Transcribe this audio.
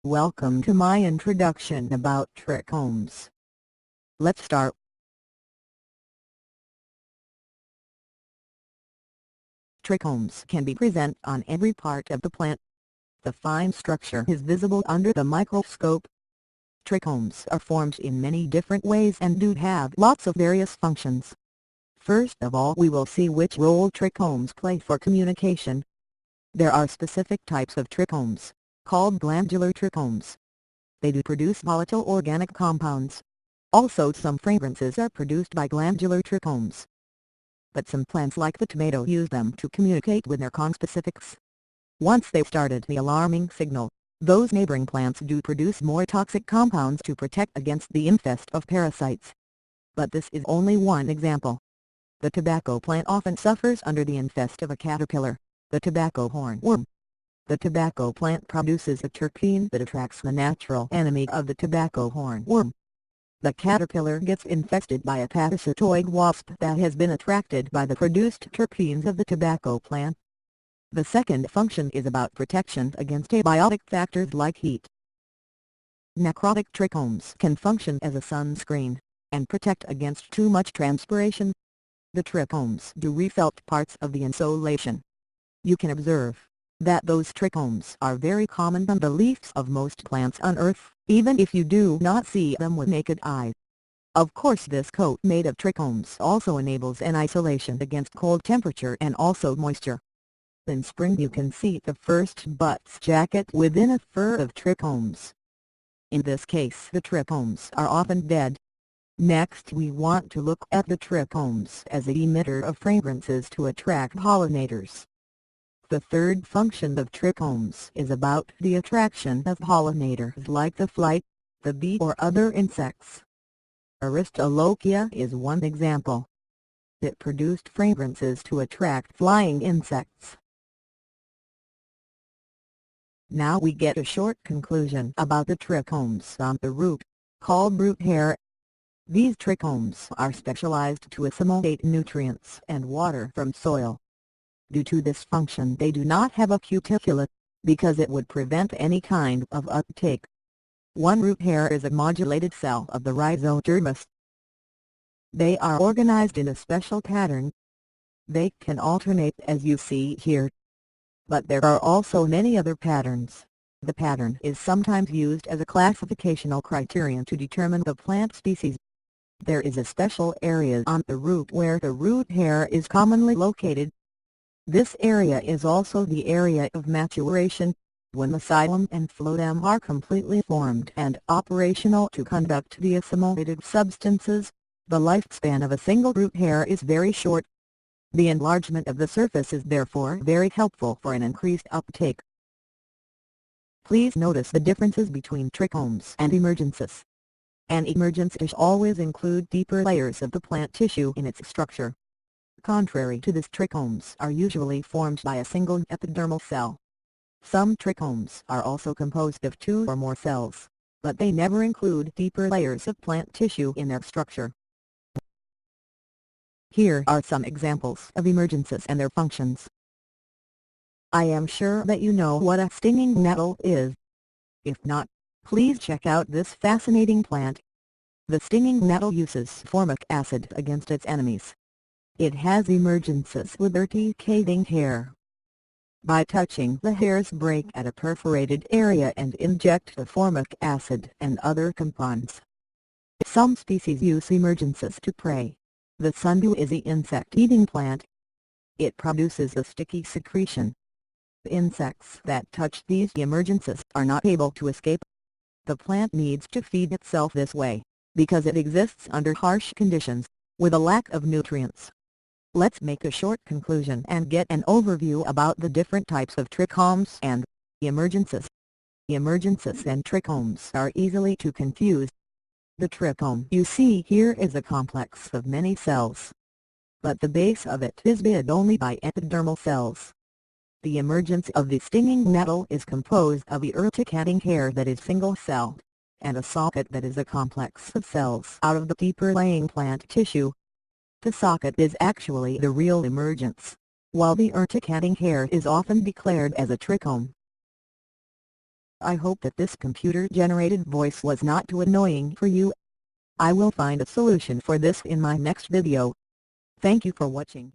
Welcome to my introduction about trichomes. Let's start. Trichomes can be present on every part of the plant. The fine structure is visible under the microscope. Trichomes are formed in many different ways and do have lots of various functions. First of all, we will see which role trichomes play for communication. There are specific types of trichomes, called glandular trichomes. They do produce volatile organic compounds. Also, some fragrances are produced by glandular trichomes. But some plants like the tomato use them to communicate with their conspecifics. Once they've started the alarming signal, those neighboring plants do produce more toxic compounds to protect against the infest of parasites. But this is only one example. The tobacco plant often suffers under the infest of a caterpillar, the tobacco hornworm. The tobacco plant produces a terpene that attracts the natural enemy of the tobacco hornworm. The caterpillar gets infested by a parasitoid wasp that has been attracted by the produced terpenes of the tobacco plant. The second function is about protection against abiotic factors like heat. Necrotic trichomes can function as a sunscreen, and protect against too much transpiration. The trichomes do reflect parts of the insolation. You can observe that those trichomes are very common on the leaves of most plants on Earth, even if you do not see them with naked eye. Of course, this coat made of trichomes also enables an isolation against cold temperature and also moisture. In spring you can see the first butts jacket within a fur of trichomes. In this case, the trichomes are often dead. Next, we want to look at the trichomes as an emitter of fragrances to attract pollinators. The third function of trichomes is about the attraction of pollinators like the fly, the bee or other insects. Aristolochia is one example. It produced fragrances to attract flying insects. Now we get a short conclusion about the trichomes on the root, called root hair. These trichomes are specialized to assimilate nutrients and water from soil. Due to this function they do not have a cuticula, because it would prevent any kind of uptake. One root hair is a modulated cell of the rhizodermis. They are organized in a special pattern. They can alternate as you see here. But there are also many other patterns. The pattern is sometimes used as a classificational criterion to determine the plant species. There is a special area on the root where the root hair is commonly located. This area is also the area of maturation, when the xylem and phloem are completely formed and operational to conduct the assimilated substances. The lifespan of a single root hair is very short. The enlargement of the surface is therefore very helpful for an increased uptake. Please notice the differences between trichomes and emergences. An emergence always includes deeper layers of the plant tissue in its structure. Contrary to this, trichomes are usually formed by a single epidermal cell. Some trichomes are also composed of two or more cells, but they never include deeper layers of plant tissue in their structure. Here are some examples of emergences and their functions. I am sure that you know what a stinging nettle is. If not, please check out this fascinating plant. The stinging nettle uses formic acid against its enemies. It has emergences with urticating hair. By touching the hairs, break at a perforated area and inject the formic acid and other compounds. Some species use emergences to prey. The sundew is the insect-eating plant. It produces a sticky secretion. The insects that touch these emergences are not able to escape. The plant needs to feed itself this way, because it exists under harsh conditions, with a lack of nutrients. Let's make a short conclusion and get an overview about the different types of trichomes and emergences. Emergences and trichomes are easily to confuse. The trichome you see here is a complex of many cells, but the base of it is hid only by epidermal cells. The emergence of the stinging nettle is composed of the urticating hair that is single-celled, and a socket that is a complex of cells out of the deeper-laying plant tissue. The socket is actually the real emergence, while the urticating hair is often declared as a trichome. I hope that this computer-generated voice was not too annoying for you. I will find a solution for this in my next video. Thank you for watching.